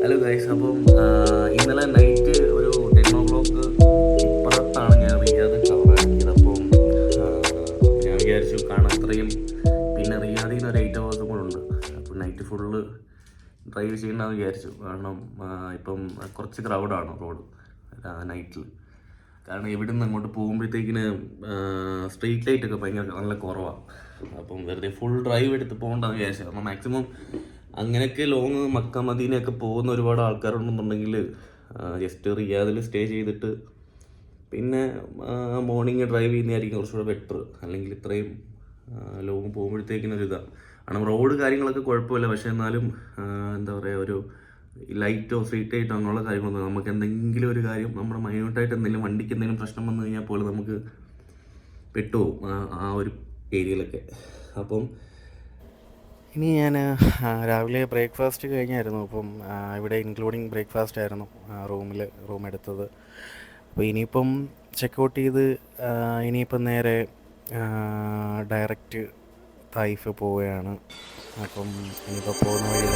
Hello guys, അപ്പം ഇന്നലെ night ഒരു 10 o'clock ഇപ്പുറത്താണ് ഞാൻ റിയാദ് കവറാക്കിയത്. അപ്പം ഞാൻ വിചാരിച്ചു കാണാൻ അത്രയും, പിന്നെ റിയാദിൽ നിന്ന് ഒരു 8 hours കൂടെ ഉണ്ട്. അപ്പം നൈറ്റ് ഫുള്ള് ഡ്രൈവ് ചെയ്യണമെന്ന് വിചാരിച്ചു. കാരണം ഇപ്പം കുറച്ച് ക്രൗഡാണ് റോഡ് നൈറ്റിൽ. കാരണം ഇവിടെ നിന്ന് അങ്ങോട്ട് പോകുമ്പോഴത്തേക്കിന് സ്ട്രീറ്റ് ലൈറ്റൊക്കെ ഭയങ്കര നല്ല കുറവാണ്. അപ്പം വെറുതെ ഫുൾ ഡ്രൈവ് എടുത്ത് പോകണ്ടെന്ന് വിചാരിച്ചു. അപ്പം മാക്സിമം അങ്ങനെയൊക്കെ ലോങ് മക്ക മദീനയൊക്കെ പോകുന്ന ഒരുപാട് ആൾക്കാരുണ്ടെന്നുണ്ടെങ്കിൽ ജസ്റ്റ് റിയാദിൽ സ്റ്റേ ചെയ്തിട്ട് പിന്നെ മോർണിംഗ് ഡ്രൈവ് ചെയ്യുന്നതായിരിക്കും കുറച്ചുകൂടെ ബെറ്റർ. അല്ലെങ്കിൽ ഇത്രയും ലോങ് പോകുമ്പോഴത്തേക്കിനൊരിതാണ്. കാരണം റോഡ് കാര്യങ്ങളൊക്കെ കുഴപ്പമില്ല, പക്ഷേ എന്നാലും എന്താ പറയുക, ഒരു ലൈറ്റോ സ്ട്രീറ്റ് ലൈറ്റോ അങ്ങനെയുള്ള കാര്യങ്ങളൊന്നും, നമുക്ക് എന്തെങ്കിലും ഒരു കാര്യം നമ്മുടെ മൈന്യൂട്ടായിട്ട് എന്തെങ്കിലും വണ്ടിക്ക് എന്തെങ്കിലും പ്രശ്നം വന്നു കഴിഞ്ഞാൽ പോലും നമുക്ക് പെട്ടുപോകും ആ ഒരു ഏരിയയിലൊക്കെ. അപ്പം ഇനി ഞാൻ രാവിലെ ബ്രേക്ക്ഫാസ്റ്റ് കഴിഞ്ഞായിരുന്നു. അപ്പം ഇവിടെ ഇൻക്ലൂഡിങ് ബ്രേക്ക്ഫാസ്റ്റ് ആയിരുന്നു റൂം എടുത്തത്. അപ്പോൾ ഇനിയിപ്പം ചെക്കൗട്ട് ചെയ്ത് ഇനിയിപ്പം നേരെ ഡയറക്റ്റ് തായിഫ് പോവുകയാണ്. അപ്പം ഇനിയിപ്പോൾ പോകുന്ന വഴി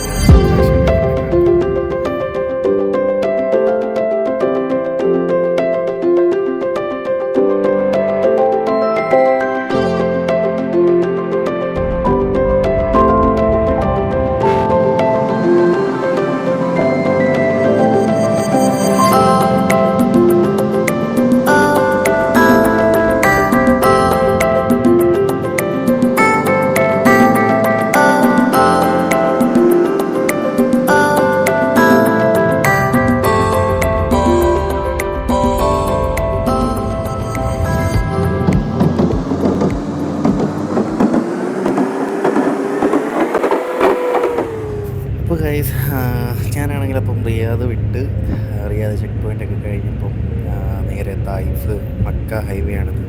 ഇപ്പോൾ ഗൈസ്, ഞാനാണെങ്കിൽ അപ്പം റിയാദ് വിട്ട് റിയാദ് ചെക്ക് പോയിൻ്റൊക്കെ കഴിഞ്ഞപ്പം നേരെ തായിഫ് മക്ക ഹൈവേ ആണിത്.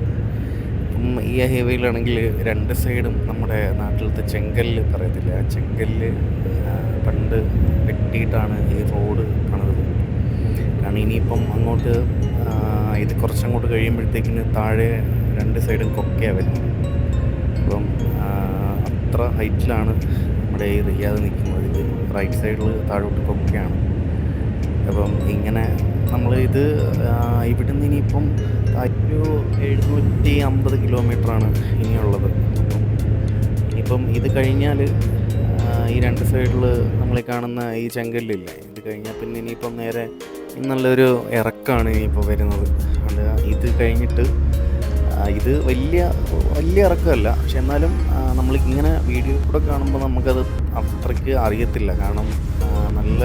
അപ്പം ഈ ഹൈവേയിലാണെങ്കിൽ രണ്ട് സൈഡും നമ്മുടെ നാട്ടിലത്തെ ചെങ്കല്ല് പറയത്തില്ല, ആ ചെങ്കല്ല് പണ്ട് വെട്ടിയിട്ടാണ് ഈ റോഡ് പണിതത്. കാരണം ഇനിയിപ്പം അങ്ങോട്ട് ഇത് കുറച്ചങ്ങോട്ട് കഴിയുമ്പോഴത്തേക്കിന് താഴെ രണ്ട് സൈഡും കൊക്കയാണ് വരുന്നത്. അപ്പം അത്ര ഹൈറ്റിലാണ് നമ്മുടെ ഈ റിയാദ് നിൽക്കുന്നത്. ഇത് റൈറ്റ് സൈഡിൽ താഴോട്ട് കൊക്കയാണ്. അപ്പം ഇങ്ങനെ നമ്മൾ ഇത് ഇവിടുന്ന് ഇനിയിപ്പം ഒരു 750 കിലോമീറ്ററാണ് ഇനിയുള്ളത്. അപ്പം ഇനിയിപ്പം ഇത് കഴിഞ്ഞാൽ ഈ രണ്ട് സൈഡിൽ നമ്മൾ കാണുന്ന ഈ ചെങ്കല്ലില്ലേ, ഇത് കഴിഞ്ഞാൽ പിന്നെ ഇനിയിപ്പം നേരെ നല്ലൊരു ഇറക്കമാണ് ഇനിയിപ്പോൾ വരുന്നത്. അത് ഇത് കഴിഞ്ഞിട്ട് ഇത് വലിയ ഇറക്കമല്ല, പക്ഷെ എന്നാലും നമ്മളിങ്ങനെ വീഡിയോ കൂടെ കാണുമ്പോൾ നമുക്കത് അത്രയ്ക്ക് അറിയത്തില്ല. കാരണം നല്ല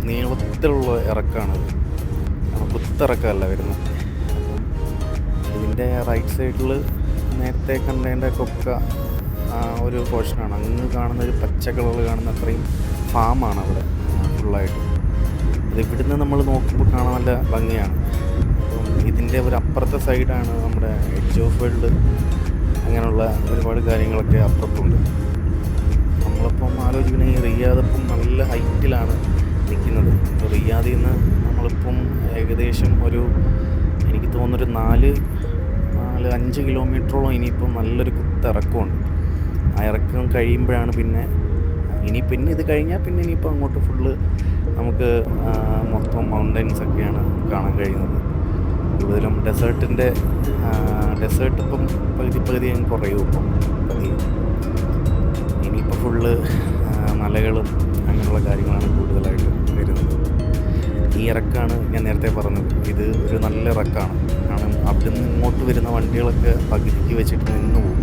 നീളത്തിലുള്ള ഇറക്കമാണത്, കുത്തിറക്കമല്ല വരുന്നത്. അപ്പം ഇതിൻ്റെ റൈറ്റ് സൈഡിൽ നേരത്തെ കണ്ടതിൻ്റെ കൊക്ക ഒരു പോർഷനാണ്. അങ്ങ് കാണുന്ന ഒരു പച്ച കളർ കാണുന്ന അത്രയും ഫാമാണ് അവിടെ ഫുള്ളായിട്ട്. അത് ഇവിടുന്ന് നമ്മൾ നോക്കുമ്പോൾ കാണാൻ നല്ല ഭംഗിയാണ്. ഇതിൻ്റെ ഒരു അപ്പുറത്തെ സൈഡാണ് നമ്മുടെ എഡ്ജ് ഓഫ് വേൾഡ്, അങ്ങനെയുള്ള ഒരുപാട് കാര്യങ്ങളൊക്കെ അപ്പുറത്തുണ്ട്. നമ്മളിപ്പം ആലോചിക്കുന്ന ഈ റിയാദിപ്പം നല്ല ഹൈറ്റിലാണ് നിൽക്കുന്നത്. ഇപ്പോൾ റിയാദിൽ നിന്ന് നമ്മളിപ്പം ഏകദേശം എനിക്ക് തോന്നുന്നൊരു 4-5 കിലോമീറ്ററോളം ഇനിയിപ്പം നല്ലൊരു കുത്തിറക്കമുണ്ട്. ആ ഇറക്കം കഴിയുമ്പോഴാണ് പിന്നെ ഇത് കഴിഞ്ഞാൽ പിന്നെ ഇനിയിപ്പോൾ അങ്ങോട്ട് ഫുള്ള് നമുക്ക് മൊത്തം മൗണ്ടൻസൊക്കെയാണ് കാണാൻ കഴിയുന്നത്. കൂടുതലും ഡെസേർട്ട് ഇപ്പം പകുതി അങ്ങ് കുറയും. ഇപ്പം ഇനിയിപ്പോൾ ഫുള്ള് മലകളും അങ്ങനെയുള്ള കാര്യങ്ങളാണ് കൂടുതലായിട്ട് വരുന്നത്. ഈ ഇറക്കമാണ് ഞാൻ നേരത്തെ പറഞ്ഞത്. ഇത് ഒരു നല്ല ഇറക്കമാണ്. കാരണം അവിടെ നിന്ന് ഇങ്ങോട്ട് വരുന്ന വണ്ടികളൊക്കെ പകുതിക്ക് വെച്ചിട്ട് നിന്ന് പോകും.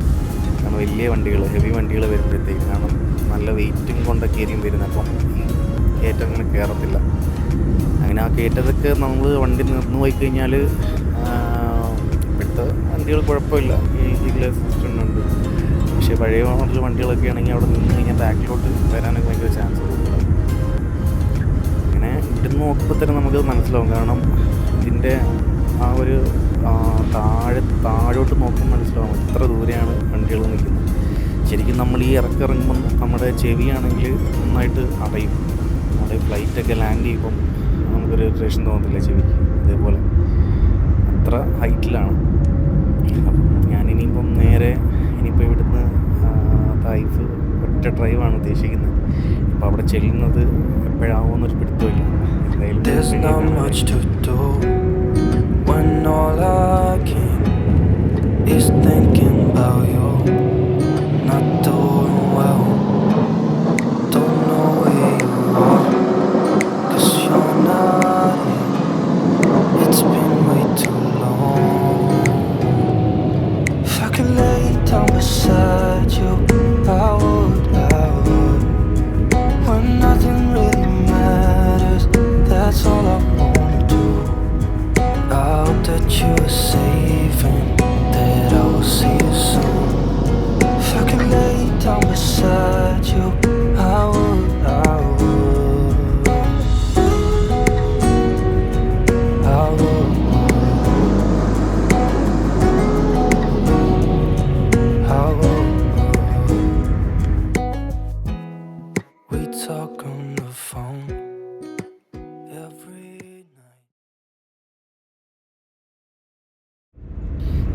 കാരണം വലിയ വണ്ടികൾ, ഹെവി വണ്ടികൾ വരുമ്പോഴത്തേക്ക്, കാരണം നല്ല വെയിറ്റും കൊണ്ടൊക്കെ ആയിരിക്കും വരുന്നത്. അപ്പം ഈ കയറ്റം അങ്ങനെ കയറത്തില്ല. അങ്ങനെ ആ കയറ്റതൊക്കെ നമ്മൾ വണ്ടി നിന്ന് പോയി കഴിഞ്ഞാൽ ഇപ്പോഴത്തെ വണ്ടികൾ കുഴപ്പമില്ല, ഈ ഗ്ലാസ് സിസ്റ്റം ഉണ്ട്. പക്ഷേ പഴയ മോഡൽ വണ്ടികളൊക്കെ ആണെങ്കിൽ അവിടെ നിന്ന് കഴിഞ്ഞാൽ ബാക്കിലോട്ട് വരാനൊക്കെ ഭയങ്കര ചാൻസ് കൂടുതലാണ്. അങ്ങനെ ഇവിടെ നിന്ന് നോക്കുമ്പോൾ തന്നെ നമുക്കത് മനസ്സിലാവും. കാരണം ഇതിൻ്റെ ആ ഒരു താഴോട്ട് നോക്കുമ്പോൾ മനസ്സിലാവും എത്ര ദൂരെയാണ് വണ്ടികൾ നിൽക്കുന്നത്. ശരിക്കും നമ്മൾ ഈ ഇറങ്ങിറങ്ങുമ്പം നമ്മുടെ ചെവിയാണെങ്കിൽ നന്നായിട്ട് അടയും. നമ്മുടെ ഫ്ലൈറ്റൊക്കെ ലാൻഡ് ചെയ്യുമ്പം നമുക്കൊരു ഇറിറ്റേഷൻ തോന്നത്തില്ല ചെവിക്ക്, അതേപോലെ അത്ര ഹൈറ്റിലാണ്. അപ്പം ഞാനിനിയിപ്പം നേരെ ഇനിയിപ്പോൾ ഇവിടുന്ന് തായിഫ് ഒറ്റ ഡ്രൈവാണ് ഉദ്ദേശിക്കുന്നത്. അപ്പോൾ അവിടെ ചെല്ലുന്നത് എപ്പോഴാവുമെന്നൊരു പിടുത്തമില്ല.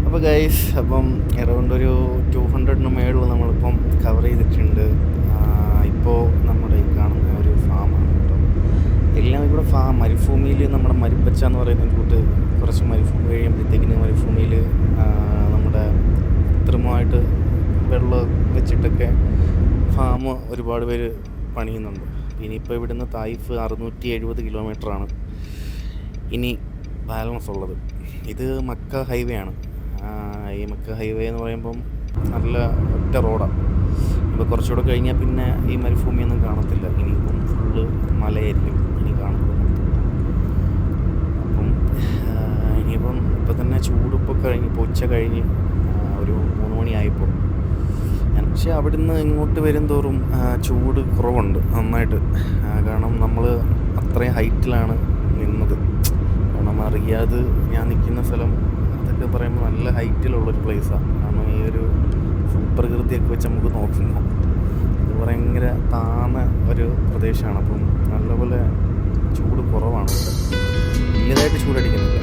അപ്പോൾ ഗൈസ്, അപ്പം അറൗണ്ട് ഒരു 200 മേളിൽ നമ്മളിപ്പം കവർ ചെയ്തിട്ടുണ്ട്. ഇപ്പോൾ നമ്മുടെ ഈ കാണുന്ന ഒരു ഫാമാണ് കേട്ടോ. എല്ലാം ഇവിടെ മരുഭൂമിയിൽ നമ്മുടെ മരുപ്പച്ച എന്ന് പറയുന്ന കൂട്ട് കുറച്ച് മരുഭൂമി കഴിയുമ്പോഴത്തേക്കിന് മരുഭൂമിയിൽ നമ്മുടെ കൃത്യമായിട്ട് വെള്ളം വെച്ചിട്ടൊക്കെ ഫാം ഒരുപാട് പേര് പണിയുന്നുണ്ട്. ഇനിയിപ്പോൾ ഇവിടുന്ന് തായിഫ് 670 കിലോമീറ്ററാണ് ഇനി ബാലൻസ് ഉള്ളത്. ഇത് മക്ക ഹൈവേ ആണ്. ഈ മക്ക ഹൈവേ എന്ന് പറയുമ്പം നല്ല ഒറ്റ റോഡാണ്. ഇപ്പോൾ കുറച്ചുകൂടെ കഴിഞ്ഞാൽ പിന്നെ ഈ മരുഭൂമിയൊന്നും കാണത്തില്ല. ഇനിയിപ്പം ഫുള്ള് മലയായിരിക്കും ഇനി കാണുന്നത്. അപ്പം ഇനിയിപ്പം ഇപ്പം തന്നെ ചൂടിപ്പോൾ ഇപ്പോൾ ഉച്ച കഴിഞ്ഞ് ഒരു 3 മണിയായപ്പോൾ പക്ഷേ അവിടുന്ന് ഇങ്ങോട്ട് വരും തോറും ചൂട് കുറവുണ്ട് നന്നായിട്ട്. കാരണം നമ്മൾ അത്രയും ഹൈറ്റിലാണ് നിന്നത്. കാരണം റിയാദ് ഞാൻ നിൽക്കുന്ന സ്ഥലം അതൊക്കെ പറയുമ്പോൾ നല്ല ഹൈറ്റിലുള്ളൊരു പ്ലേസാണ്. കാരണം ഈ ഒരു ഭൂപ്രകൃതിയൊക്കെ വെച്ച് നമുക്ക് നോക്കുമ്പോൾ ഇത് ഭയങ്കര താന്ന ഒരു പ്രദേശമാണ്. അപ്പം നല്ലപോലെ ചൂട് കുറവാണ്. വലിയതായിട്ട് ചൂടടിക്കുന്നില്ല.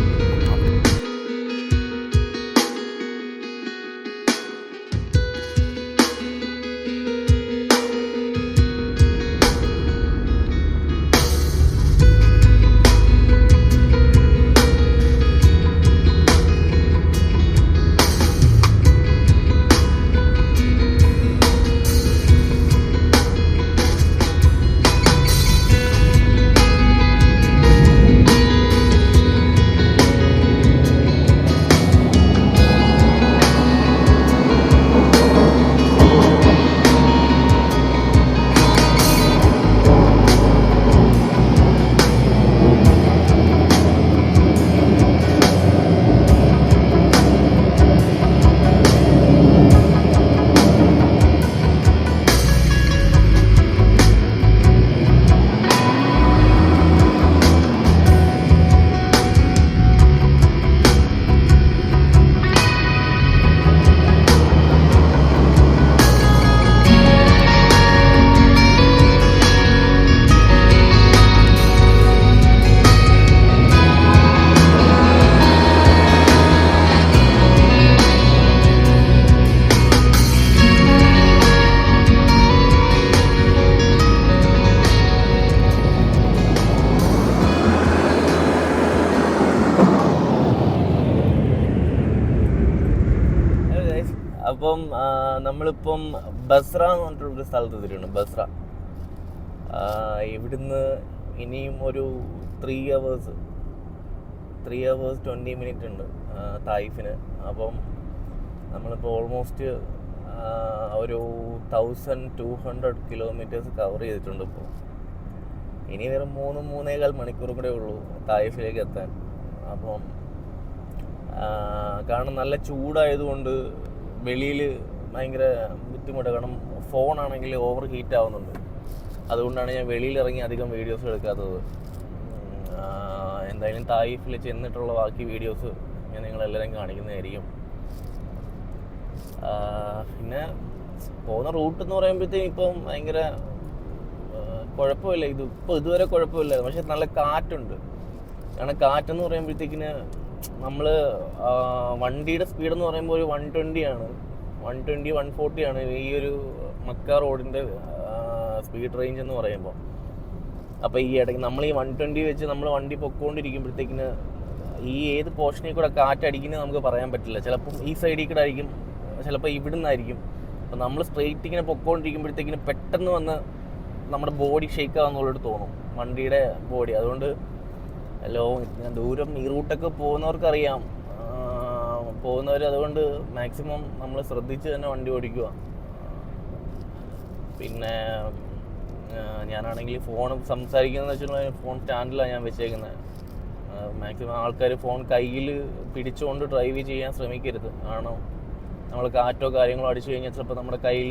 അപ്പം നമ്മളിപ്പം ബസ്ര എന്ന് പറഞ്ഞിട്ടൊരു സ്ഥലത്ത് എത്തിയിട്ടുണ്ട്. ബസ്ര ഇവിടുന്ന് ഇനിയും ഒരു 3 hours 20 minutes ഉണ്ട് തായിഫിന്. അപ്പം നമ്മളിപ്പോൾ ഓൾമോസ്റ്റ് ഒരു 1200 kilometers കവർ ചെയ്തിട്ടുണ്ട്. ഇപ്പോൾ ഇനി വെറും 3-3.25 മണിക്കൂർ കൂടെ ഉള്ളൂ തായിഫിലേക്ക് എത്താൻ. അപ്പം കാരണം നല്ല ചൂടായതുകൊണ്ട് വെളിയിൽ ഭയങ്കര ബുദ്ധിമുട്ട്. കാരണം ഫോണാണെങ്കിൽ ഓവർ ഹീറ്റ് ആവുന്നുണ്ട്. അതുകൊണ്ടാണ് ഞാൻ വെളിയിൽ ഇറങ്ങി അധികം വീഡിയോസ് എടുക്കാത്തത്. എന്തായാലും തായിഫിൽ ചെന്നിട്ടുള്ള ബാക്കി വീഡിയോസ് ഞാൻ നിങ്ങളെല്ലാവരും കാണിക്കുന്നതായിരിക്കും. പിന്നെ പോകുന്ന റൂട്ട് എന്ന് പറയുമ്പോഴത്തേക്കും ഇപ്പം ഭയങ്കര കുഴപ്പമില്ല. ഇതുവരെ കുഴപ്പമില്ല. പക്ഷെ നല്ല കാറ്റുണ്ട്. കാരണം കാറ്റെന്ന് പറയുമ്പോഴത്തേക്കിന് നമ്മൾ വണ്ടിയുടെ സ്പീഡെന്ന് പറയുമ്പോൾ ഒരു 120 ആണ്, 120-140 ആണ് ഈ ഒരു മക്ക റോഡിൻ്റെ സ്പീഡ് റേഞ്ച് എന്ന് പറയുമ്പോൾ. അപ്പോൾ ഈ ഇടയ്ക്ക് നമ്മൾ ഈ 120 വെച്ച് നമ്മൾ വണ്ടി പൊക്കോണ്ടിരിക്കുമ്പോഴത്തേക്കിന് ഈ ഏത് പോർഷനിൽ കൂടെ കാറ്റടിക്കുന്നത് നമുക്ക് പറയാൻ പറ്റില്ല. ചിലപ്പം ഈ സൈഡിൽ കൂടെ ആയിരിക്കും, ചിലപ്പോൾ ഇവിടെ നിന്നായിരിക്കും. അപ്പോൾ നമ്മൾ സ്ട്രെയിറ്റ് ഇങ്ങനെ പൊക്കോണ്ടിരിക്കുമ്പോഴത്തേക്കിന് പെട്ടെന്ന് വന്ന് നമ്മുടെ ബോഡി ഷെയ്ക്ക് ആകുന്നുള്ളൊരു തോന്നും, വണ്ടിയുടെ ബോഡി. അതുകൊണ്ട് ദൂരം ഈ റൂട്ടൊക്കെ പോകുന്നവർക്കറിയാം, പോകുന്നവർ അതുകൊണ്ട് മാക്സിമം നമ്മൾ ശ്രദ്ധിച്ച് തന്നെ വണ്ടി ഓടിക്കുക. പിന്നെ ഞാനാണെങ്കിൽ ഫോൺ സംസാരിക്കുന്നതെന്ന് വെച്ചിട്ടുണ്ടെങ്കിൽ ഫോൺ സ്റ്റാൻഡിലാണ് ഞാൻ വെച്ചേക്കുന്നത്. മാക്സിമം ആൾക്കാർ ഫോൺ കയ്യിൽ പിടിച്ചുകൊണ്ട് ഡ്രൈവ് ചെയ്യാൻ ശ്രമിക്കരുത്. കാരണം നമ്മൾ കാറ്റോ കാര്യങ്ങളോ അടിച്ചു കഴിഞ്ഞാൽ ചിലപ്പോൾ നമ്മുടെ കയ്യിൽ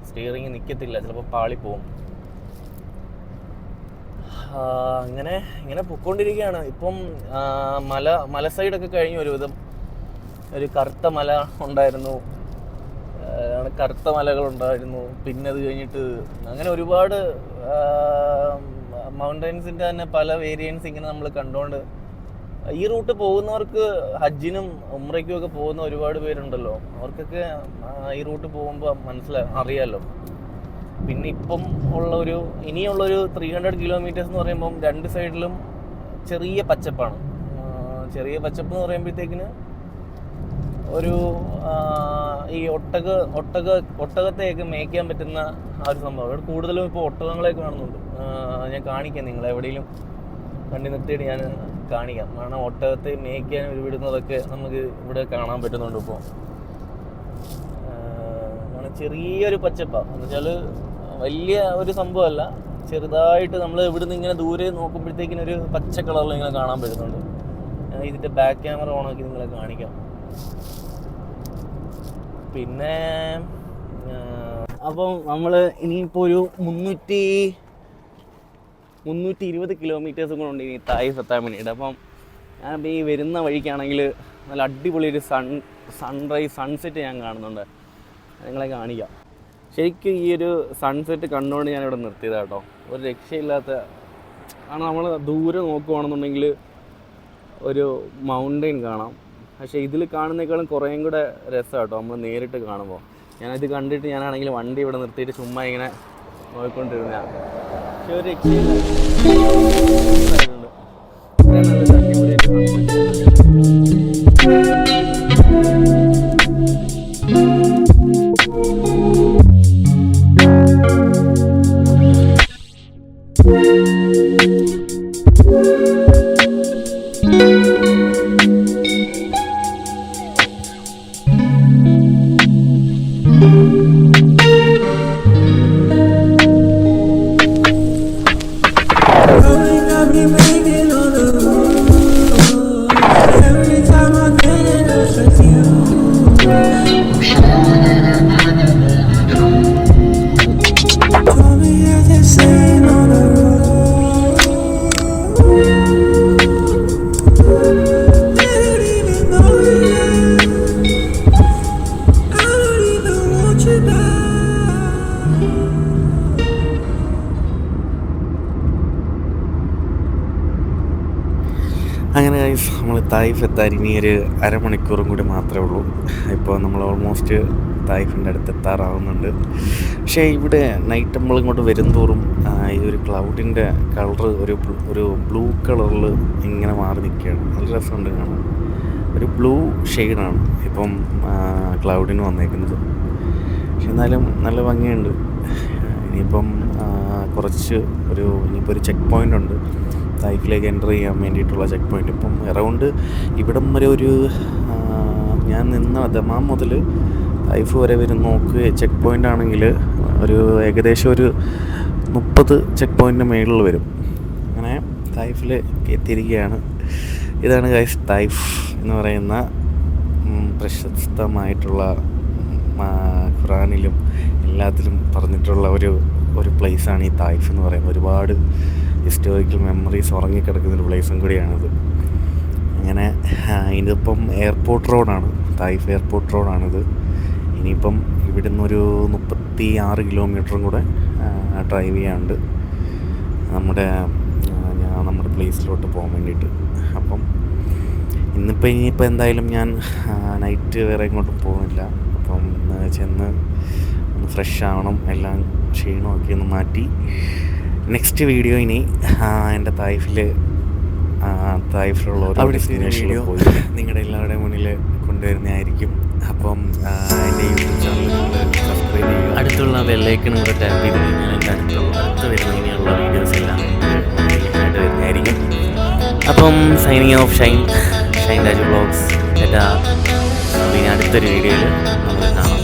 സ്റ്റിയറിങ് നിൽക്കത്തില്ല, ചിലപ്പോൾ പാളിപ്പോവും. ഇങ്ങനെ പൊയ്ക്കൊണ്ടിരിക്കുകയാണ്. ഇപ്പം മല സൈഡൊക്കെ കഴിഞ്ഞു. ഒരു കറുത്ത മല ഉണ്ടായിരുന്നു, കറുത്ത മലകളുണ്ടായിരുന്നു. പിന്നെ അത് കഴിഞ്ഞിട്ട് അങ്ങനെ ഒരുപാട് മൗണ്ടൻസിൻ്റെ തന്നെ പല വേരിയൻസ് ഇങ്ങനെ നമ്മൾ കണ്ടുകൊണ്ട് ഈ റൂട്ട് പോകുന്നവർക്ക്, ഹജ്ജിനും ഉംറയ്ക്കും ഒക്കെ പോകുന്ന ഒരുപാട് പേരുണ്ടല്ലോ, അവർക്കൊക്കെ ഈ റൂട്ട് പോകുമ്പോൾ അറിയാമല്ലോ. പിന്നെ ഇപ്പം ഇനിയുള്ളൊരു 300 കിലോമീറ്റേഴ്സ് എന്ന് പറയുമ്പം രണ്ട് സൈഡിലും ചെറിയ പച്ചപ്പാണ്. ചെറിയ പച്ചപ്പ് എന്ന് പറയുമ്പോഴത്തേക്കിന് ഈ ഒട്ടകത്തെയൊക്കെ മേയ്ക്കാൻ പറ്റുന്ന ആ ഒരു സംഭവം. ഇവിടെ കൂടുതലും ഇപ്പോൾ ഒട്ടകങ്ങളെ കാണുന്നുണ്ട്. ഞാൻ കാണിക്കാം, നിങ്ങൾ എവിടെയെങ്കിലും വണ്ടി നിർത്തിയിട്ട് ഞാൻ കാണിക്കാം. കാരണം ഒട്ടകത്തെ മേയ്ക്കാൻ വിടുന്നതൊക്കെ നമുക്ക് ഇവിടെ കാണാൻ പറ്റുന്നുണ്ട്. ഇപ്പോൾ ചെറിയൊരു പച്ചപ്പാണ് എന്ന് വെച്ചാൽ വലിയ ഒരു സംഭവമല്ല, ചെറുതായിട്ട് നമ്മൾ ഇവിടുന്ന് ഇങ്ങനെ ദൂരെ നോക്കുമ്പോഴത്തേക്കിനൊരു പച്ച കളറിൽ ഇങ്ങനെ കാണാൻ പറ്റുന്നുണ്ട്. ഇതിൻ്റെ ബാക്ക് ക്യാമറ ഓണാക്കി നിങ്ങളെ കാണിക്കാം. പിന്നെ അപ്പം നമ്മൾ ഇനിയിപ്പോൾ ഒരു 320 കിലോമീറ്റേഴ്സും കൂടെ ഉണ്ട് ഇനി തായിഫ് എത്താൻ വേണ്ടിയിട്ട്. അപ്പം ഞാനിപ്പോൾ ഈ വരുന്ന വഴിക്കാണെങ്കിൽ നല്ല അടിപൊളി ഒരു സൺസെറ്റ് ഞാൻ കാണുന്നുണ്ട്, നിങ്ങളെ കാണിക്കാം. ശരിക്കും ഈ ഒരു സൺസെറ്റ് കണ്ടുകൊണ്ട് ഞാനിവിടെ നിർത്തിയതാണ് കേട്ടോ. ഒരു രക്ഷയില്ലാത്ത, കാരണം നമ്മൾ ദൂരെ നോക്കുകയാണെന്നുണ്ടെങ്കിൽ ഒരു മൗണ്ടെയിൻ കാണാം, പക്ഷേ ഇതിൽ കാണുന്നേക്കാളും കുറേയും കൂടെ രസം കേട്ടോ നമ്മൾ നേരിട്ട് കാണുമ്പോൾ. ഞാനത് കണ്ടിട്ട് ഞാനാണെങ്കിൽ വണ്ടി ഇവിടെ നിർത്തിയിട്ട് ചുമ്മാ ഇങ്ങനെ നോക്കിക്കൊണ്ടിരുന്ന, പക്ഷെ ഒരു രക്ഷയില്ല. അങ്ങനെ ഗൈസ് നമ്മൾ തായിഫ് എത്താൻ ഇനി ഒരു അരമണിക്കൂറും കൂടി മാത്രമേ ഉള്ളൂ. ഇപ്പോൾ നമ്മൾ ഓൾമോസ്റ്റ് തായിഫിൻ്റെ അടുത്ത് എത്താറാവുന്നുണ്ട്. പക്ഷേ ഇവിടെ നൈറ്റ് നമ്മൾ ഇങ്ങോട്ട് വരുംതോറും ഈ ഒരു ക്ലൗഡിൻ്റെ കളറ് ഒരു ബ്ലൂ കളറിൽ ഇങ്ങനെ മാറി നിൽക്കുകയാണ്. നല്ല രസമുണ്ട് കാണാൻ. ഒരു ബ്ലൂ ഷെയ്ഡാണ് ഇപ്പം ക്ലൗഡിന് വന്നേക്കുന്നത്. പക്ഷെ എന്നാലും നല്ല ഭംഗിയുണ്ട്. ഇനിയിപ്പം ഇനിയിപ്പോൾ ഒരു ചെക്ക് പോയിൻ്റ് ഉണ്ട് തായിഫിലേക്ക് എൻ്റർ ചെയ്യാൻ വേണ്ടിയിട്ടുള്ള ചെക്ക് പോയിൻ്റ്. ഇപ്പം അറൗണ്ട് ഇവിടം വരെ ഞാൻ നിന്ന ദമാം മുതൽ തായിഫ് വരെ നോക്കുക ചെക്ക് പോയിൻ്റ് ആണെങ്കിൽ ഏകദേശം ഒരു 30 ചെക്ക് പോയിൻ്റിന് മുകളിൽ വരും. അങ്ങനെ തായിഫിൽ എത്തിയിരിക്കുകയാണ്. ഇതാണ് ഗൈസ് തായിഫ് എന്ന് പറയുന്ന പ്രശസ്തമായിട്ടുള്ള ഖുറാനിലും എല്ലാത്തിലും പറഞ്ഞിട്ടുള്ള ഒരു പ്ലേസാണ് ഈ തായിഫ് എന്ന് പറയുന്നത്. ഒരുപാട് ഹിസ്റ്റോറിക്കൽ മെമ്മറീസ് ഉറങ്ങിക്കിടക്കുന്നൊരു പ്ലേസും കൂടിയാണിത്. അങ്ങനെ ഇതിപ്പം എയർപോർട്ട് റോഡാണ്, തായിഫ് എയർപോർട്ട് റോഡാണിത്. ഇനിയിപ്പം ഇവിടുന്ന് ഒരു 36 കിലോമീറ്ററും കൂടെ ഡ്രൈവ് ചെയ്യാണ്ട് നമ്മുടെ പ്ലേസിലോട്ട് പോകാൻ വേണ്ടിയിട്ട്. അപ്പം ഇനിയിപ്പോൾ എന്തായാലും ഞാൻ നൈറ്റ് വേറെ ഇങ്ങോട്ടും പോകുന്നില്ല. അപ്പം ചെന്ന് ഒന്ന് ഫ്രഷ് ആവണം, എല്ലാം ക്ഷീണമൊക്കെ ഒന്ന് മാറ്റി നെക്സ്റ്റ് വീഡിയോ ഇനി എൻ്റെ തായ്ഫിലുള്ള ഓരോ ഡെസ്റ്റിനേഷനിൽ പോയി നിങ്ങളുടെ എല്ലാവരുടെയും മുന്നിൽ കൊണ്ടുവരുന്നതായിരിക്കും. അപ്പം എൻ്റെ യൂട്യൂബ് ചാനൽ നിങ്ങൾ സബ്സ്ക്രൈബ് ചെയ്യുക, അടുത്തുള്ള ബെല്ലൈക്കൺ കൂടെ ടാപ്പ് ചെയ്ത് കഴിഞ്ഞാൽ എൻ്റെ അടുത്ത് വരുന്ന ഇനിയുള്ള വീഡിയോസ് എല്ലാം ആയിട്ട് വരുന്നതായിരിക്കും. അപ്പം signing off Shine Raju vlogs. ഇനി അടുത്തൊരു വീഡിയോയിൽ നമ്മൾ കാണാം.